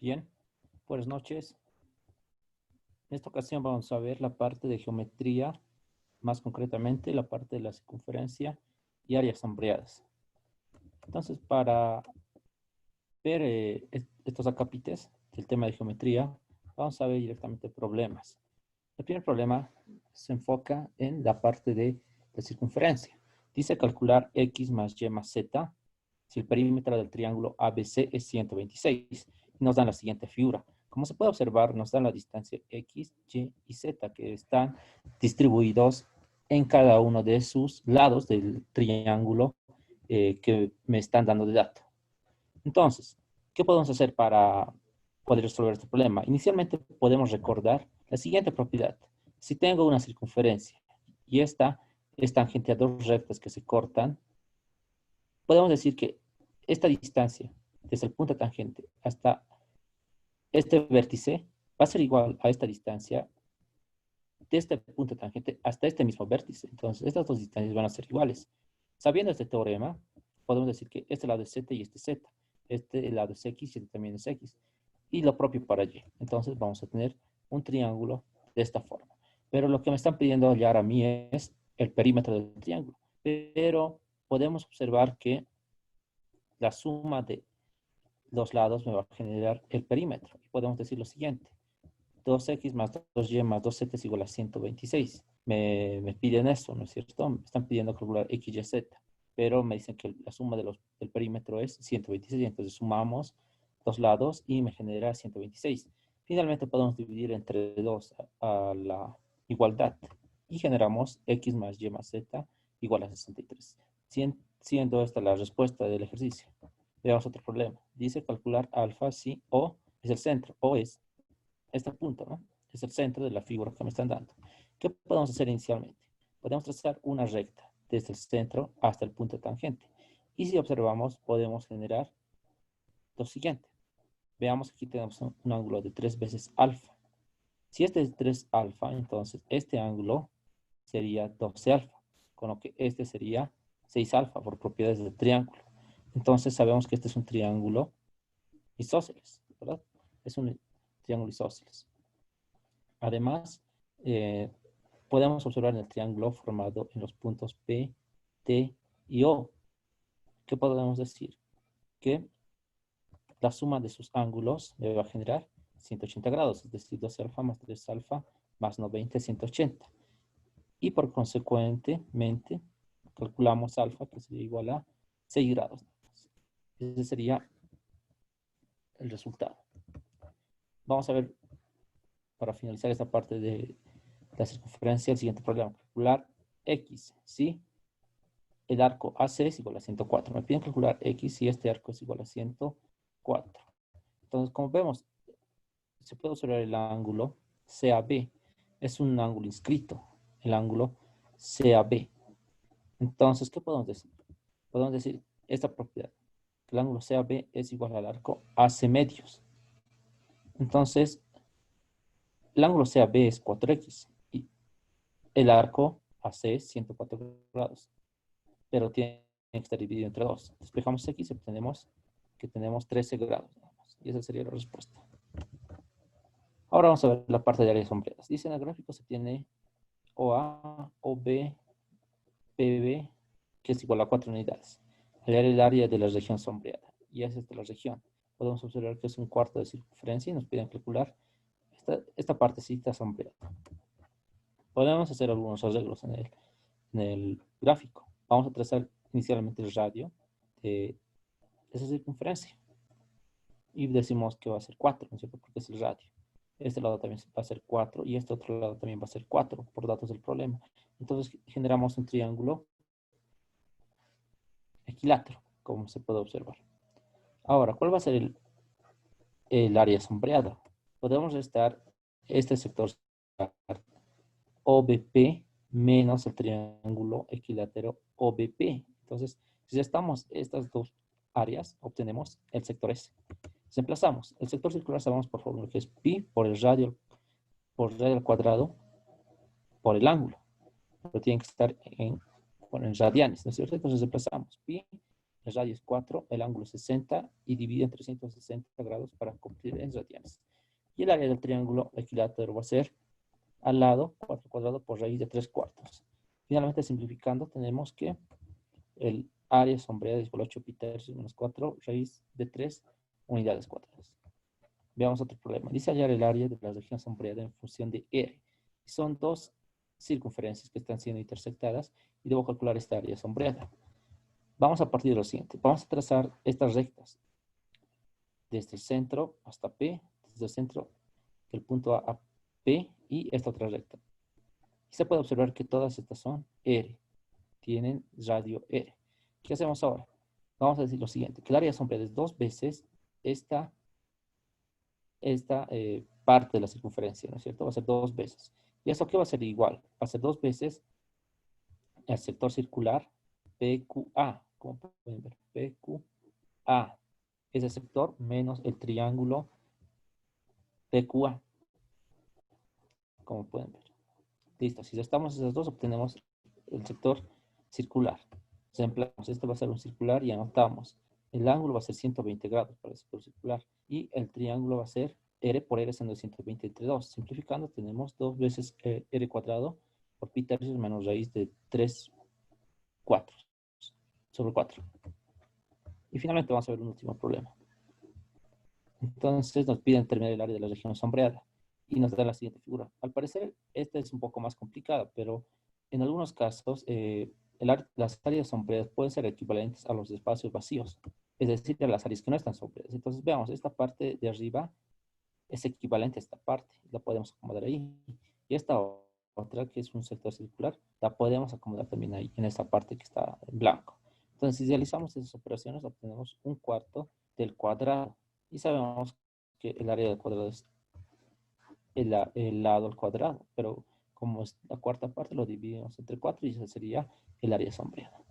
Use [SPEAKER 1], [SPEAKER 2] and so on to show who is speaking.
[SPEAKER 1] Bien, buenas noches. En esta ocasión vamos a ver la parte de geometría, más concretamente la parte de la circunferencia y áreas sombreadas. Entonces, para ver estos acápites del tema de geometría, vamos a ver directamente problemas. El primer problema se enfoca en la parte de la circunferencia. Dice calcular x más y más z si el perímetro del triángulo ABC es 126. Y nos dan la siguiente figura. Como se puede observar, nos dan la distancia x, y y z que están distribuidos en cada uno de sus lados del triángulo que me están dando de dato. Entonces, ¿qué podemos hacer para poder resolver este problema? Inicialmente podemos recordar la siguiente propiedad. Si tengo una circunferencia y esta es tangente a dos rectas que se cortan, podemos decir que esta distancia desde el punto tangente hasta este vértice va a ser igual a esta distancia de este punto tangente hasta este mismo vértice. Entonces, estas dos distancias van a ser iguales. Sabiendo este teorema, podemos decir que este lado es z y este es z. Este lado es x y este también es x. Y lo propio para y. Entonces, vamos a tener un triángulo de esta forma. Pero lo que me están pidiendo hallar a mí es el perímetro del triángulo. Pero podemos observar que la suma de los lados me va a generar el perímetro. Y podemos decir lo siguiente. 2x más 2y más 2z es igual a 126. Me piden eso, ¿no es cierto? Me están pidiendo calcular x, y, z, pero me dicen que la suma del perímetro es 126, entonces sumamos dos lados y me genera 126. Finalmente podemos dividir entre 2 a la igualdad y generamos x más y más z igual a 63, siendo esta la respuesta del ejercicio. Veamos otro problema. Dice calcular alfa si O es el centro, O es este punto, ¿no? Es el centro de la figura que me están dando. ¿Qué podemos hacer inicialmente? Podemos trazar una recta desde el centro hasta el punto tangente. Y si observamos, podemos generar lo siguiente. Veamos que aquí tenemos un ángulo de 3 veces alfa. Si este es 3 alfa, entonces este ángulo sería 12 alfa, con lo que este sería 6 alfa por propiedades del triángulo. Entonces sabemos que este es un triángulo isósceles, ¿verdad? Es un triángulo isósceles. Además, eh, podemos observar en el triángulo formado en los puntos P, T y O. ¿Qué podemos decir? Que la suma de sus ángulos me va a generar 180 grados, es decir, 12 alfa más 3 alfa más 90, 180. Y por consecuentemente, calculamos alfa, que sería igual a 6 grados. Ese sería el resultado. Vamos a ver, para finalizar esta parte de la circunferencia, el siguiente problema. Calcular X, ¿sí? El arco AC es igual a 104. Me piden calcular X y este arco es igual a 104. Entonces, como vemos, se puede observar el ángulo CAB. Es un ángulo inscrito, el ángulo CAB. Entonces, ¿qué podemos decir? Podemos decir esta propiedad. Que el ángulo CAB es igual al arco AC medios. Entonces, el ángulo CAB es 4X y el arco AC es 104 grados. Pero tiene que estar dividido entre 2. Despejamos X y obtenemos que tenemos 13 grados. Y esa sería la respuesta. Ahora vamos a ver la parte de áreas sombreadas. Dice en el gráfico se tiene OA, OB, PB, que es igual a 4 unidades. Hallar el área de la región sombreada. Y esa es la región. Podemos observar que es un cuarto de circunferencia y nos piden calcular esta partecita sombreada. Podemos hacer algunos arreglos en el gráfico. Vamos a trazar inicialmente el radio de esa circunferencia. Y decimos que va a ser 4, ¿no es cierto? Porque es el radio. Este lado también va a ser 4 y este otro lado también va a ser 4 por datos del problema. Entonces generamos un triángulo equilátero, como se puede observar. Ahora, ¿cuál va a ser el área sombreada? Podemos restar este sector OBP menos el triángulo equilátero OBP. Entonces, si estamos estas dos áreas, obtenemos el sector S. Desplazamos. El sector circular sabemos por fórmula que es pi por el radio al cuadrado por el ángulo. Pero tienen que estar en radianes, ¿no es cierto? Entonces desplazamos pi el radio es 4, el ángulo es 60 y divide en 360 grados para cumplir en radianes. Y el área del triángulo equilátero va a ser al lado 4 cuadrado por raíz de 3 cuartos. Finalmente, simplificando, tenemos que el área sombreada es igual a 8 pi tercios menos 4 raíz de 3 unidades cuadradas. Veamos otro problema. Dice hallar el área de la región sombreada en función de R. Son dos circunferencias que están siendo intersectadas y debo calcular esta área sombreada. Vamos a partir de lo siguiente. Vamos a trazar estas rectas desde el centro hasta P, desde el centro del punto A P y esta otra recta. Y se puede observar que todas estas son R, tienen radio R. ¿Qué hacemos ahora? Vamos a decir lo siguiente, que el área sombreada es 2 veces esta parte de la circunferencia, ¿no es cierto? Va a ser 2 veces. ¿Y eso qué va a ser igual? Va a ser 2 veces el sector circular PQA, como pueden ver, PQA. Es el sector menos el triángulo PQA, como pueden ver. Listo, si restamos esas dos, obtenemos el sector circular. Ejemplamos, este va a ser un circular y anotamos. El ángulo va a ser 120 grados para el sector circular. Y el triángulo va a ser R por R siendo 120 entre 2. Simplificando, tenemos 2 veces R cuadrado por pi tercios menos raíz de 3 cuartos sobre 4. Y finalmente vamos a ver un último problema. Entonces nos piden determinar el área de la región sombreada y nos da la siguiente figura. Al parecer, esta es un poco más complicada, pero en algunos casos las áreas sombreadas pueden ser equivalentes a los espacios vacíos, es decir, a las áreas que no están sombreadas. Entonces veamos, esta parte de arriba es equivalente a esta parte, la podemos acomodar ahí. Y esta otra, que es un sector circular, la podemos acomodar también ahí, en esta parte que está en blanco. Entonces, si realizamos esas operaciones, obtenemos un cuarto del cuadrado. Y sabemos que el área del cuadrado es el lado al cuadrado, pero como es la cuarta parte, lo dividimos entre 4 y ese sería el área sombreada.